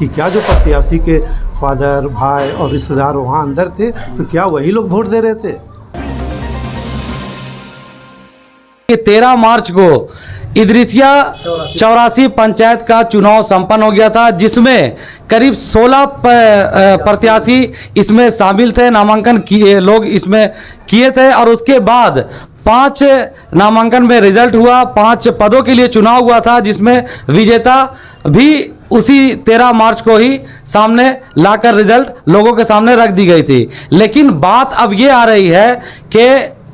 कि क्या जो प्रत्याशी के फादर, भाई और रिश्तेदार वहाँ अंदर थे तो क्या वही लोग वोट दे रहे थे? 13 मार्च को इदरिसिया 84 पंचायत का चुनाव संपन्न हो गया था, जिसमें करीब 16 प्रत्याशी इसमें शामिल थे, नामांकन किए लोग इसमें किए थे। और उसके बाद 5 नामांकन में रिजल्ट हुआ, 5 पदों के लिए चुनाव हुआ था, जिसमें विजेता भी उसी 13 मार्च को ही सामने लाकर रिजल्ट लोगों के सामने रख दी गई थी। लेकिन बात अब ये आ रही है कि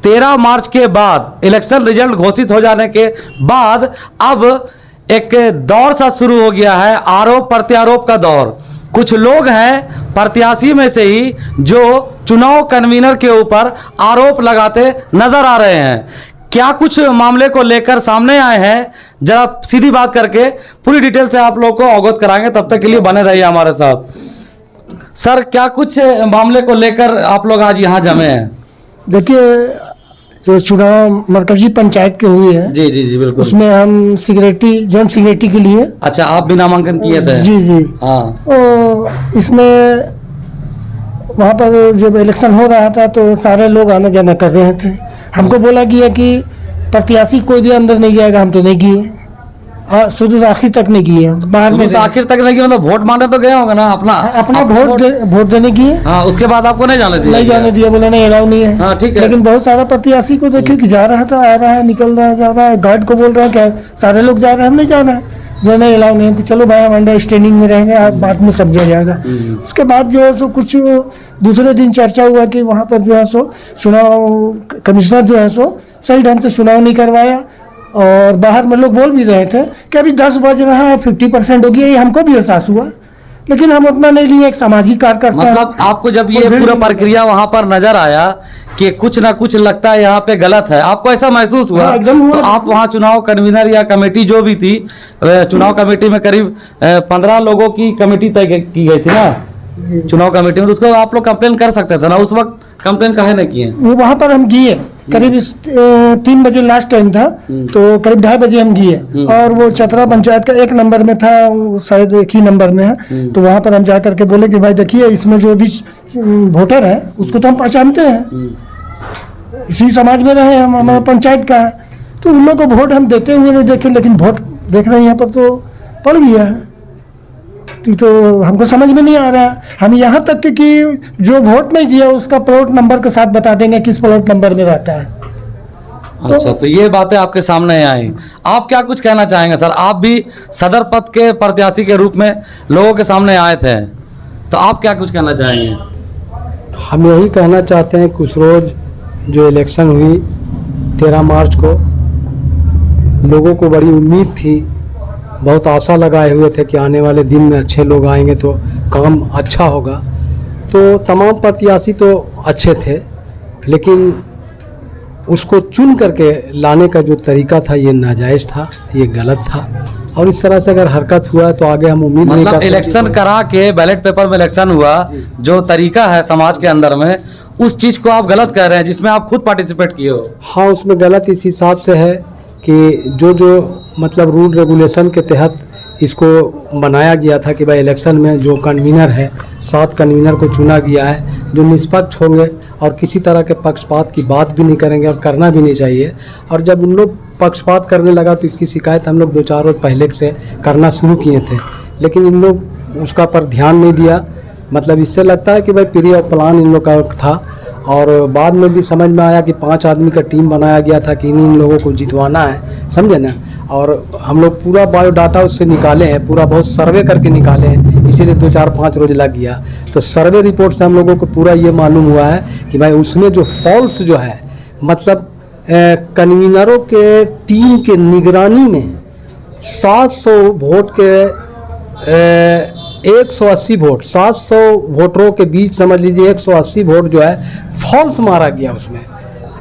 13 मार्च के बाद इलेक्शन रिजल्ट घोषित हो जाने के बाद अब एक दौर सा शुरू हो गया है, आरोप प्रत्यारोप का दौर। कुछ लोग हैं प्रत्याशी में से ही जो चुनाव कन्वीनर के ऊपर आरोप लगाते नजर आ रहे हैं। क्या कुछ मामले को लेकर सामने आए हैं, जरा सीधी बात करके पूरी डिटेल से आप लोग को अवगत कराएंगे। तब तक के लिए बने रहिए हमारे साथ। सर, क्या कुछ मामले को लेकर आप लोग आज यहाँ जमे हैं? देखिए, जो चुनाव मरकजी पंचायत के हुए हैं, जी जी जी बिल्कुल, उसमें हम सिक्योरिटी, जॉइंट सिक्योरिटी के लिए। अच्छा, आप भी नामांकन किए थे? जी जी। हाँ। तो इसमें वहाँ पर जब इलेक्शन हो रहा था तो सारे लोग आना जाना कर रहे थे। हमको बोला गया कि प्रत्याशी कोई भी अंदर नहीं जाएगा, हम तो नहीं गए। शुरू से आखिर तक नहीं किए, बाहर में से आखिर तक नहीं किए, मतलब वोट मारने तो गए होंगे ना, अपना वोट देने की है। हाँ, उसके बाद आपको नहीं जाने दिया? नहीं जाने दिया, बोला नहीं अलाउ नहीं है। हाँ, ठीक है। लेकिन बहुत सारा प्रत्याशी को देखे कि जा रहा था, आ रहा है, निकल रहा है, जा रहा है, गार्ड को बोल रहा है क्या सारे लोग जा रहे हैं, हम नहीं जाना है, जो नहीं अलाउ नहीं है कि चलो भाई हम अंडरस्टैंडिंग में रहेंगे, बाद में समझा जाएगा। उसके बाद जो है सो कुछ दूसरे दिन चर्चा हुआ कि वहाँ पर जो है सो चुनाव कमिश्नर जो है सो सही ढंग से चुनाव नहीं करवाया। और बाहर में लोग बोल भी रहे थे कि अभी 10 बज रहा है, 50% हो गया, ये हमको भी एहसास हुआ, लेकिन हम उतना नहीं लिए। एक सामाजिक कार्यकर्ता, मतलब आपको जब ये पूरा प्रक्रिया वहां पर नजर आया कि कुछ ना कुछ लगता है यहाँ पे गलत है, आपको ऐसा महसूस हुआ? एकदम हुआ। तो आप वहाँ चुनाव कन्वीनर या कमेटी जो भी थी, चुनाव कमेटी में करीब 15 लोगों की कमेटी तय की गई थी ना चुनाव कमेटी में, तो उसको आप लोग कंप्लेन कर सकते थे ना, उस वक्त कंप्लेन काहे नहीं किए? वो वहाँ पर हम गए करीब 3 बजे लास्ट टाइम था, तो करीब 2:30 बजे हम गए। और वो चतरा पंचायत का 1 नंबर में था, शायद 1 ही नंबर में है। तो वहाँ पर हम जा करके बोले कि भाई देखिए, इसमें जो भी वोटर है उसको तो हम पहचानते हैं, इसी समाज में रहे हम, हमारा पंचायत का है। तो उन लोग को वोट हम देते हुए नहीं देखे, लेकिन वोट देख रहे हैं यहाँ पर तो पड़ गया है। तो हमको समझ में नहीं आ रहा है। हम यहाँ तक कि जो वोट नहीं दिया उसका प्लॉट नंबर के साथ बता देंगे किस प्लॉट नंबर में रहता है। अच्छा, तो ये बातें आपके सामने आई। आप क्या कुछ कहना चाहेंगे सर? आप भी सदर पद के प्रत्याशी के रूप में लोगों के सामने आए थे, तो आप क्या कुछ कहना चाहेंगे? हम यही कहना चाहते हैं, कुछ रोज जो इलेक्शन हुई 13 मार्च को, लोगों को बड़ी उम्मीद थी, बहुत आशा लगाए हुए थे कि आने वाले दिन में अच्छे लोग आएंगे तो काम अच्छा होगा। तो तमाम प्रत्याशी तो अच्छे थे, लेकिन उसको चुन करके लाने का जो तरीका था ये नाजायज़ था, ये गलत था। और इस तरह से अगर हरकत हुआ तो आगे हम उम्मीद नहीं करते। इलेक्शन करा के बैलेट पेपर में इलेक्शन हुआ, जो तरीका है समाज के अंदर में, उस चीज़ को आप गलत कह रहे हैं जिसमें आप खुद पार्टिसिपेट किए हो। हाँ, उसमें गलत इस हिसाब से है कि जो मतलब रूल रेगुलेशन के तहत इसको बनाया गया था कि भाई इलेक्शन में जो कन्वीनर है, 7 कन्वीनर को चुना गया है जो निष्पक्ष होंगे और किसी तरह के पक्षपात की बात भी नहीं करेंगे और करना भी नहीं चाहिए। और जब उन लोग पक्षपात करने लगा तो इसकी शिकायत हम लोग 2-4 रोज पहले से करना शुरू किए थे, लेकिन इन लोग उसका पर ध्यान नहीं दिया। मतलब इससे लगता है कि भाई प्री ऑफ प्लान इन लोग का था। और बाद में भी समझ में आया कि 5 आदमी का टीम बनाया गया था कि इन लोगों को जितवाना है, समझे ना। और हम लोग पूरा बायोडाटा उससे निकाले हैं, पूरा बहुत सर्वे करके निकाले हैं, इसीलिए 2-4-5 रोज लग गया। तो सर्वे रिपोर्ट से हम लोगों को पूरा ये मालूम हुआ है कि भाई उसमें जो फॉल्स जो है, मतलब कन्वीनरों के टीम के निगरानी में 700 वोट के 180 वोट, 700 वोटरों के बीच समझ लीजिए 180 वोट जो है फॉल्स मारा गया उसमें।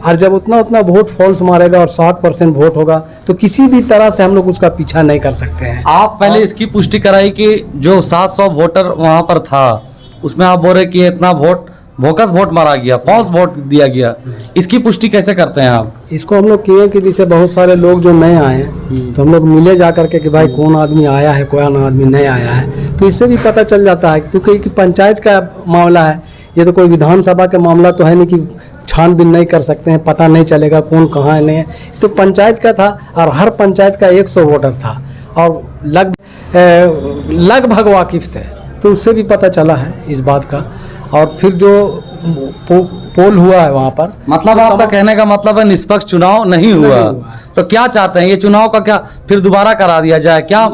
और जब उतना वोट फॉल्स मारेगा और 60% वोट होगा तो किसी भी तरह से हम लोग उसका पीछा नहीं कर सकते हैं। आप पहले इसकी पुष्टि कराई कि जो 700 वोटर वहां पर था उसमें आप बोल रहे कि इतना वोट बोगस वोट मारा गया, फॉल्स वोट दिया गया, इसकी पुष्टि कैसे करते हैं आप? इसको हम लोग किए कि जैसे बहुत सारे लोग जो नए आए हैं तो हम लोग मिले जा करके कि भाई कौन आदमी आया है, कौन आदमी नहीं आया है, तो इससे भी पता चल जाता है। क्योंकि कि पंचायत का मामला है, ये तो कोई विधानसभा का मामला तो है नहीं कि छानबीन नहीं कर सकते हैं, पता नहीं चलेगा कौन कहाँ है नहीं है। तो पंचायत का था और हर पंचायत का 100 वोटर था और लगभग वाकिफ थे, तो उससे भी पता चला है इस बात का। और फिर जो पोल हुआ है वहाँ पर, मतलब आपका कहने का मतलब है निष्पक्ष चुनाव नहीं हुआ, तो क्या चाहते हैं ये चुनाव का क्या फिर दोबारा करा दिया जाए, क्या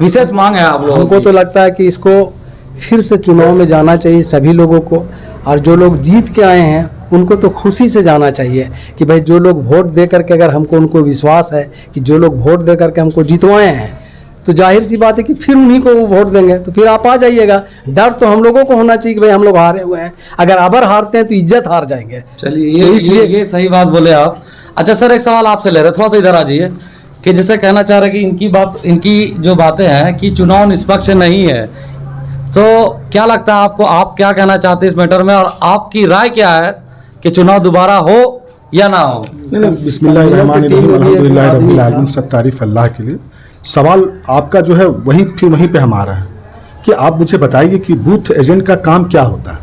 विशेष मांग है आप लोगों हमको की? तो लगता है कि इसको फिर से चुनाव में जाना चाहिए सभी लोगों को, और जो लोग जीत के आए हैं उनको तो खुशी से जाना चाहिए कि भाई जो लोग वोट दे करके, अगर हमको उनको विश्वास है कि जो लोग वोट दे करके हमको जितवाए हैं, तो जाहिर सी बात है कि फिर उन्हीं को वो वोट देंगे, तो फिर आप आ जाइएगा। डर तो हम लोगों को होना चाहिए कि भाई हम लोग हारे हुए हैं, अगर अबर हारते हैं तो इज्जत हार जाएंगे। चलिए ये सही बात बोले आप। अच्छा सर, एक सवाल आपसे ले रहे, थोड़ा सा इधर आ जाइए, कि जैसे कहना चाह रहे कि इनकी जो बातें हैं कि चुनाव निष्पक्ष नहीं है, तो क्या लगता है आपको, आप क्या कहना चाहते हैं इस मैटर में, और आपकी राय क्या है कि चुनाव दोबारा हो या ना हो? नहीं, बिस्मिल्लाहिर्रहमानिर्रहीम, अल्हम्दुलिल्लाह रब्बिल आलमीन, सब तारीफ अल्लाह के लिए। सवाल आपका जो है वहीं पे हम आ रहे हैं कि आप मुझे बताइए कि बूथ एजेंट का काम क्या होता है।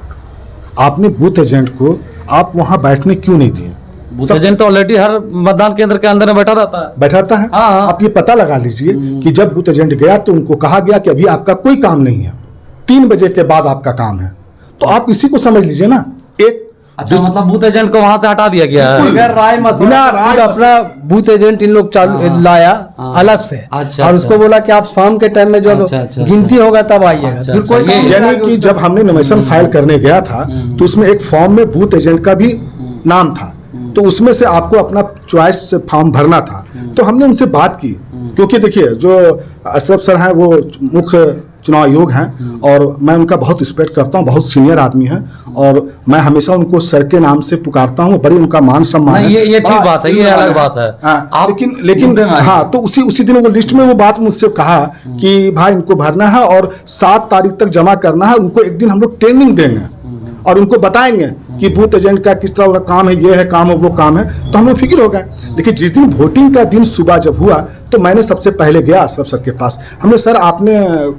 आपने बूथ एजेंट को आप वहाँ बैठने क्यों नहीं दिए? बूथ एजेंट तो ऑलरेडी हर मतदान केंद्र के अंदर में बैठा रहता है। हाँ। आप ये पता लगा लीजिए कि जब बूथ एजेंट गया तो उनको कहा गया कि अभी आपका कोई काम नहीं है, 3 बजे के बाद आपका काम है, तो आप इसी को समझ लीजिए ना। एक अच्छा, मतलब बूथ एजेंट को वहां से हटा दिया गया है? बगैर राय मसला अपना बूथ एजेंट इन लोग चालू लाया अलग से। अच्छा, और उसको बोला कि आप शाम के टाइम में जो गिनती होगा तब आइएगा। अच्छा, फिर कोई काम यानी नहीं कि जब हमने नोमिनेशन फाइल करने गया था तो उसमें एक फॉर्म में बूथ एजेंट का भी नाम था, तो उसमें से आपको अपना चॉइस से फॉर्म भरना था। तो हमने उनसे बात की, क्योंकि देखिए जो अशरफ सर हैं वो मुख्य चुनाव आयोग हैं और मैं उनका बहुत रिस्पेक्ट करता हूं, बहुत सीनियर आदमी हैं और मैं हमेशा उनको सर के नाम से पुकारता हूं, बड़ी उनका मान सम्मान है। ये ठीक बात है, ये अलग बात है। हाँ, लेकिन हाँ, तो उसी दिन वो लिस्ट में वो बात मुझसे कहा कि भाई इनको भरना है और 7 तारीख तक जमा करना है। उनको एक दिन हम लोग ट्रेनिंग देंगे और उनको बताएंगे कि बूथ एजेंट का किस तरह का काम है, ये है काम है, वो काम है, तो हम लोग फिक्र हो गए। देखिए जिस दिन वोटिंग का दिन सुबह जब हुआ तो मैंने सबसे पहले गया अशरफ सर के पास। हमने सर आपने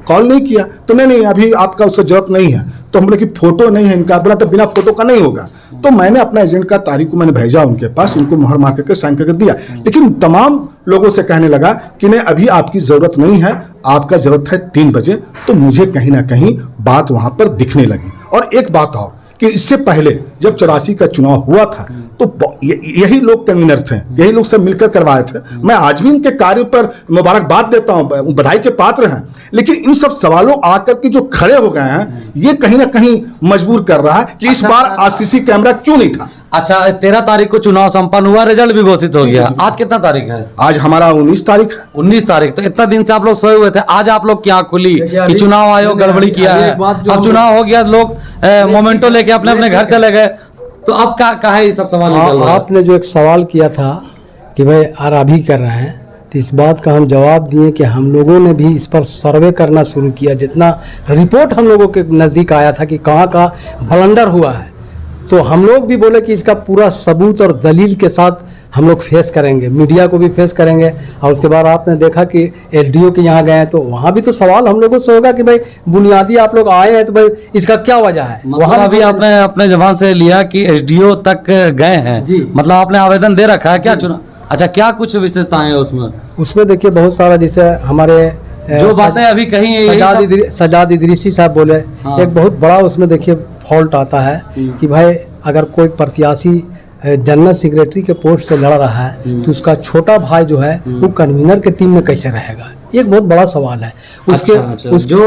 कॉल नहीं किया, तो नहीं अभी आपका उससे जरूरत नहीं है। तो हम बोले कि फोटो नहीं है इनका, बोला तो बिना फोटो का नहीं होगा। तो मैंने अपना एजेंट का तारीख को मैंने भेजा उनके पास, उनको मुहर मार करके साइन करके दिया। लेकिन तमाम लोगों से कहने लगा कि नहीं अभी आपकी जरूरत नहीं है, आपका जरूरत है 3 बजे। तो मुझे कहीं ना कहीं बात वहां पर दिखने लगी। और एक बात और कि इससे पहले जब 84 का चुनाव हुआ था तो यही लोग कन्वीनर थे, यही लोग सब मिलकर करवाए थे। मैं आज भी इनके कार्य पर मुबारकबाद देता हूं, बधाई के पात्र हैं। लेकिन इन सब सवालों आकर के जो खड़े हो गए हैं, ये कहीं ना कहीं मजबूर कर रहा है कि इस बार आरसीसी कैमरा क्यों नहीं था। अच्छा, 13 तारीख को चुनाव संपन्न हुआ, रिजल्ट भी घोषित हो गया। आज कितना तारीख है? आज हमारा 19 तारीख है। 19 तारीख। तो इतना दिन से आप लोग सोए हुए थे, आज आप लोग की आंख खुली कि चुनाव आयोग गड़बड़ी किया है। अब चुनाव हो गया, लोग मोमेंटो लेके अपने अपने घर चले गए, तो अब क्या है ये सब सवाल निकल रहा है? आपने जो एक सवाल किया था कि भाई अभी कर रहे हैं, तो इस बात का हम जवाब दिए कि हम लोगों ने भी इस पर सर्वे करना शुरू किया। जितना रिपोर्ट हम लोगों के नज़दीक आया था कि कहाँ का ब्लंडर हुआ है, तो हम लोग भी बोले कि इसका पूरा सबूत और दलील के साथ हम लोग फेस करेंगे, मीडिया को भी फेस करेंगे। और उसके बाद आपने देखा कि एलडीओ के यहाँ गए, तो वहाँ भी तो सवाल हम लोगों से होगा कि भाई बुनियादी आप लोग आए हैं तो भाई इसका क्या वजह है। वहाँ भी आपने अपने जबान से लिया कि एसडीओ तक गए हैं जी, मतलब आपने आवेदन दे रखा है क्या चुनाव? अच्छा, क्या कुछ विशेषताएं हैं उसमें देखिए बहुत सारा, जैसे हमारे जो बातें अभी कहीं सजाद इदरीसी साहब बोले, एक बहुत बड़ा उसमें देखिए फॉल्ट आता है कि भाई अगर कोई प्रत्याशी जनरल सेक्रेटरी के पोस्ट से लड़ रहा है तो उसका छोटा भाई जो है वो कन्वीनर के टीम में कैसे रहेगा, एक बहुत बड़ा सवाल है। उसके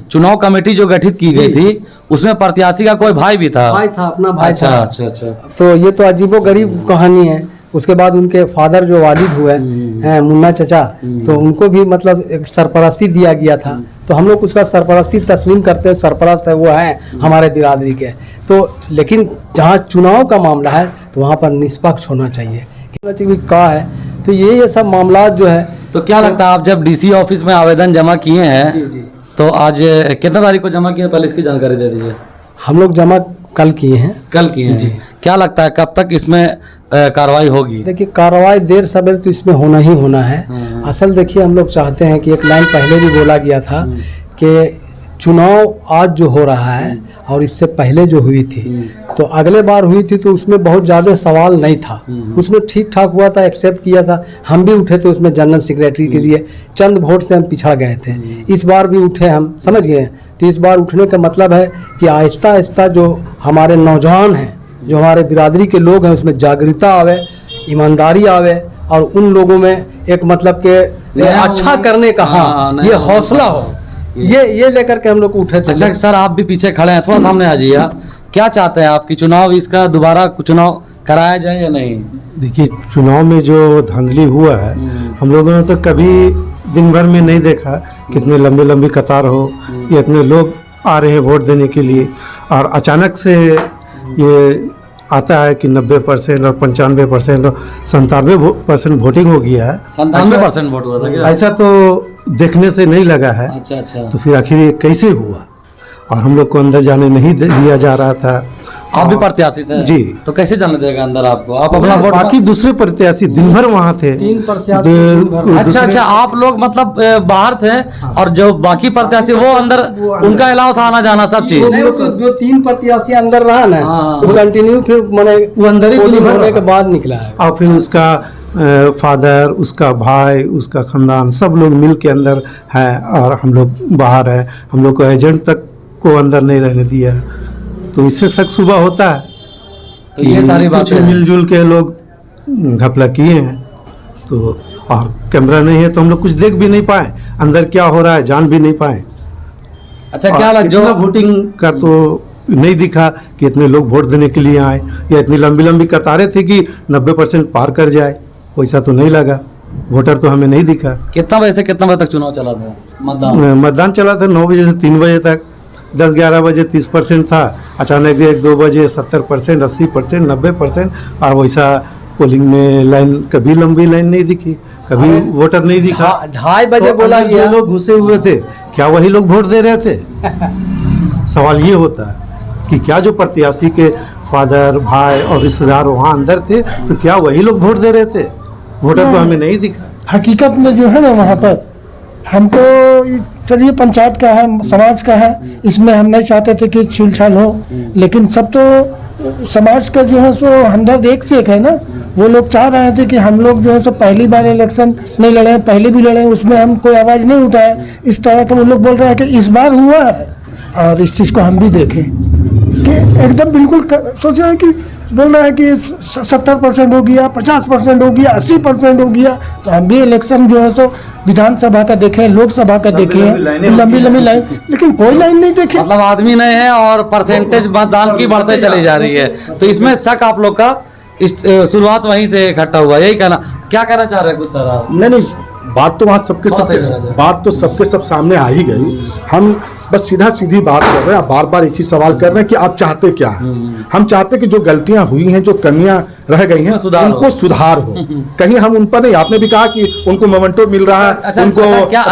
चुनाव कमेटी जो गठित की गई थी उसमें प्रत्याशी का कोई भाई भी था, अपना भाई था। अच्छा। तो ये तो अजीबोगरीब कहानी है। उसके बाद उनके फादर जो वालिद हुए हैं मुन्ना चचा, तो उनको भी मतलब एक सरपरस्ती दिया गया था। तो हम लोग उसका सरपरस्ती तस्लीम करते हैं, सरपरस्त है वो हैं हमारे बिरादरी के। तो लेकिन जहाँ चुनाव का मामला है तो वहाँ पर निष्पक्ष होना चाहिए कहा है। तो ये सब मामला जो है, तो क्या लगता है आप जब डीसी ऑफिस में आवेदन जमा किए हैं तो आज कितना तारीख को जमा किए, पहले इसकी जानकारी दे दीजिए। हम लोग जमा कल किए हैं। कल किए हैं जी। क्या लगता है कब तक इसमें कार्रवाई होगी? देखिए कार्रवाई देर सवेर तो इसमें होना ही होना है। असल देखिए हम लोग चाहते हैं कि एक लाइन पहले भी बोला गया था कि चुनाव आज जो हो रहा है और इससे पहले जो हुई थी तो अगले बार हुई थी तो उसमें बहुत ज़्यादा सवाल नहीं था, उसमें ठीक ठाक हुआ था, एक्सेप्ट किया था। हम भी उठे थे उसमें जनरल सेक्रेटरी के लिए, चंद वोट से हम पिछड़ गए थे। इस बार भी उठे हम, समझ गए। तो इस बार उठने का मतलब है कि आहिस्ता आहिस्ता जो हमारे नौजवान हैं, जो हमारे बिरादरी के लोग हैं, उसमें जागरूकता आवे, ईमानदारी आवे और उन लोगों में एक मतलब के अच्छा करने का ये हौसला हो, ये लेकर के हम लोग उठे थे। अच्छा सर, आप भी पीछे खड़े हैं, थोड़ा सामने आ जाइए आप। क्या चाहते हैं आप कि चुनाव इसका दोबारा चुनाव कराया जाए या नहीं? देखिए, चुनाव में जो धांधली हुआ है हम लोगों ने तो कभी दिन भर में नहीं देखा कितने लंबी लंबी कतार हो या इतने लोग आ रहे हैं वोट देने के लिए, और अचानक से ये आता है कि 90% और 95% और 97% वोटिंग हो गया है। 97% वोट हुआ था क्या? ऐसा तो देखने से नहीं लगा है। अच्छा। तो फिर आखिर ये कैसे हुआ? और हम लोग को अंदर जाने नहीं दिया जा रहा था। आप भी प्रत्याशी थे जी। तो कैसे जाने देगा अंदर आपको? आप अपना वोट बाकी दूसरे प्रत्याशी दिन भर वहाँ थे। 3 प्रत्याशी। अच्छा, आप लोग मतलब बाहर थे और जो बाकी प्रत्याशी वो अंदर, उनका अलाव था आना जाना सब चीज? जो 3 प्रत्याशी अंदर रहा ना वो कंटिन्यू फिर मैंने वो अंदर ही दिन भर होने के बाद निकला है। और फिर उसका फादर, उसका भाई, उसका खानदान सब लोग मिल के अंदर है और हम लोग बाहर हैं। हम लोग को एजेंट तक को अंदर नहीं रहने दिया, तो इससे शक सुबह होता है। तो ये सारी बातें मिलजुल के लोग घपला किए हैं। तो और कैमरा नहीं है तो हम लोग कुछ देख भी नहीं पाए अंदर क्या हो रहा है, जान भी नहीं पाए। अच्छा, क्या लग जो वोटिंग का तो नहीं दिखा कि इतने लोग वोट देने के लिए आए या इतनी लंबी लंबी कतारें थी कि 90% पार कर जाए, वैसा तो नहीं लगा। वोटर तो हमें नहीं दिखा। कितना बजे से कितना बजे तक चुनाव चला था? मतदान चला था 9 बजे से 3 बजे तक। 10-11 बजे 30% था, अचानक 1-2 बजे 70%, 80%, 90%। और वैसा पोलिंग में लाइन, कभी लंबी लाइन नहीं दिखी, कभी वोटर नहीं दिखा। 2:30 बजे बोला गया जो लोग घुसे हुए थे क्या वही लोग वोट दे रहे थे? सवाल ये होता है कि क्या जो प्रत्याशी के फादर, भाई और रिश्तेदार वहाँ अंदर थे तो क्या वही लोग वोट दे रहे थे? वोटर तो हमें नहीं दिखा। हकीकत में जो है ना वहाँ पर हमको चलिए पंचायत का है, समाज का है, इसमें हम नहीं चाहते थे कि छीलछाल हो, लेकिन सब तो समाज का जो है सो हमदर्द एक से एक है ना। वो लोग चाह रहे थे कि हम लोग जो है सो पहली बार इलेक्शन नहीं लड़े, पहले भी लड़े, उसमें हम कोई आवाज़ नहीं उठाए। इस तरह का वो लोग बोल रहे हैं कि इस बार हुआ है और इस चीज़ को हम भी देखें कि एकदम बिल्कुल सोच रहे हैं कि बोल रहा है कि 70% हो गया, 50% हो गया, 80% हो गया। तो हम भी इलेक्शन जो है सो विधानसभा का देखें, लोकसभा का देखें, लंबी लंबी लाइन, लेकिन कोई लाइन नहीं देखे। मतलब आदमी नहीं है और परसेंटेज मतदान की बढ़ते चली जा रही है, तो इसमें शक आप लोग का शुरुआत वहीं से इकट्ठा हुआ, यही कहना? क्या कहना चाह रहे हैं कुछ सर आप? नहीं, बात तो वहाँ बात तो सबके सब सामने आ ही गई। हम बस सीधा सीधी बात कर रहे हैं, बार बार एक ही सवाल कर रहे हैं कि आप चाहते क्या हैं। हम चाहते हैं कि जो गलतियां हुई हैं, जो कमियां रह गई हैं, उनको सुधार हो। कहीं हम उन पर नहीं, आपने भी कहा कि उनको मोमेंटो मिल रहा है, उनको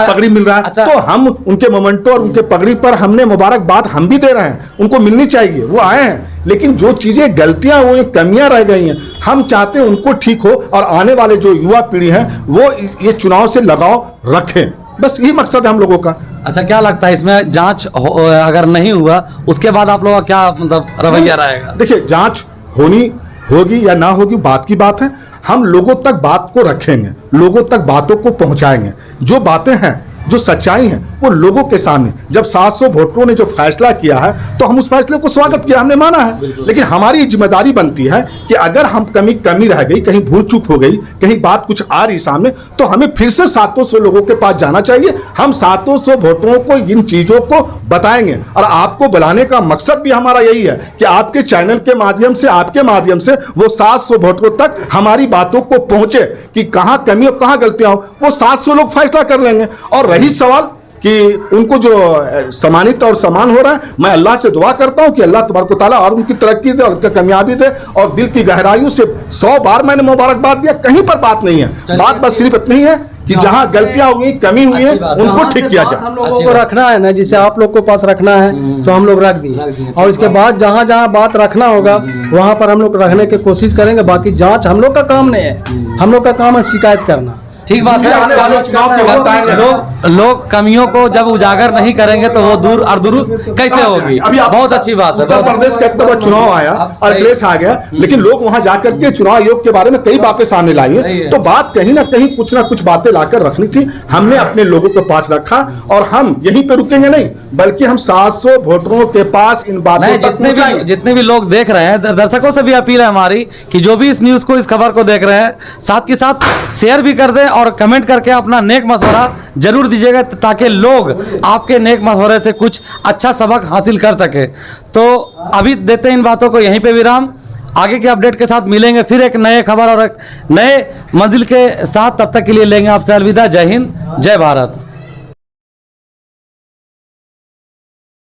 पगड़ी मिल रहा है, तो हम उनके मोमेंटो और उनके पगड़ी पर हमने मुबारकबाद हम भी दे रहे हैं, उनको मिलनी चाहिए, वो आए हैं। लेकिन जो चीजें गलतियां हुई, कमियां रह गई हैं, हम चाहते हैं उनको ठीक हो और आने वाले जो युवा पीढ़ी है वो ये चुनाव से लगाव रखें। बस यही मकसद है हम लोगों का। अच्छा, क्या लगता है इसमें जांच अगर नहीं हुआ उसके बाद आप लोगों का क्या मतलब रवैया रहेगा? देखिए, जांच होगी या ना होगी बात की बात है। हम लोगों तक बात को रखेंगे, लोगों तक बातों को पहुंचाएंगे। जो बातें हैं, जो सच्चाई है, वो लोगों के सामने। जब 700 वोटरों ने जो फैसला किया है तो हम उस फैसले को स्वागत किया, हमने माना है। लेकिन हमारी जिम्मेदारी बनती है कि अगर हम कमी रह गई, कहीं भूल चूक हो गई, कहीं बात कुछ आ रही सामने, तो हमें फिर से 700 लोगों के पास जाना चाहिए। हम 700 वोटरों को इन चीजों को बताएंगे और आपको बुलाने का मकसद भी हमारा यही है कि आपके चैनल के माध्यम से, आपके माध्यम से वो 700 वोटरों तक हमारी बातों को पहुंचे कि कहां कमी और कहां गलतियां हो। वो 700 लोग फैसला कर लेंगे। और रही सवाल कि उनको जो सम्मानित और सम्मान हो रहा है, मैं अल्लाह से दुआ करता हूं कि अल्लाह तबारक व तआला और उनकी तरक्की दे और उनका कामयाबी दे। और दिल की गहराइयों से 100 बार मैंने मुबारकबाद दिया, कहीं पर बात नहीं है। बात बस सिर्फ इतनी है कि जहाँ गलतियां हुई, कमी हुई है, उनको ठीक किया जाए। हम लोगों को रखना है ना, जिसे आप लोग को पास रखना है तो हम लोग रख दिए, और इसके बाद जहाँ जहाँ बात रखना होगा वहाँ पर हम लोग रखने की कोशिश करेंगे। बाकी जांच हम लोग का काम नहीं है, हम लोग का काम है शिकायत करना। ठीक बात है। आने वाले चुनाव के वक्त आएंगे। लोग कमियों को जब उजागर नहीं करेंगे तो वो दूर और दुरुस्त कैसे होगी। अभी बहुत अच्छी बात है। उत्तर प्रदेश का इतना बड़ा चुनाव आया और अखिलेश आ गया, लेकिन लोग वहां जाकर के चुनाव आयोग के बारे में कई बातें सामने लाई हैं। तो बात कहीं ना कहीं कुछ ना कुछ बातें लाकर रखनी थी। हमने अपने लोगों के पास रखा और हम यहीं पे रुकेंगे नहीं, बल्कि हम 700 वोटरों के पास इन बातों तक जितने भी लोग देख रहे हैं, दर्शकों से भी अपील है हमारी कि जो भी इस न्यूज को, इस खबर को देख रहे हैं, साथ के साथ शेयर भी कर दें और कमेंट करके अपना नेक मशवरा जरूर दीजिएगा, ताकि लोग आपके नेक मशवरे से कुछ अच्छा सबक हासिल कर सके। तो अभी देते हैं इन बातों को यहीं पे विराम। आगे के अपडेट के साथ मिलेंगे फिर एक नए खबर और एक नए मंजिल के साथ। तब तक के लिए लेंगे आपसे अलविदा। जय हिंद, जय भारत।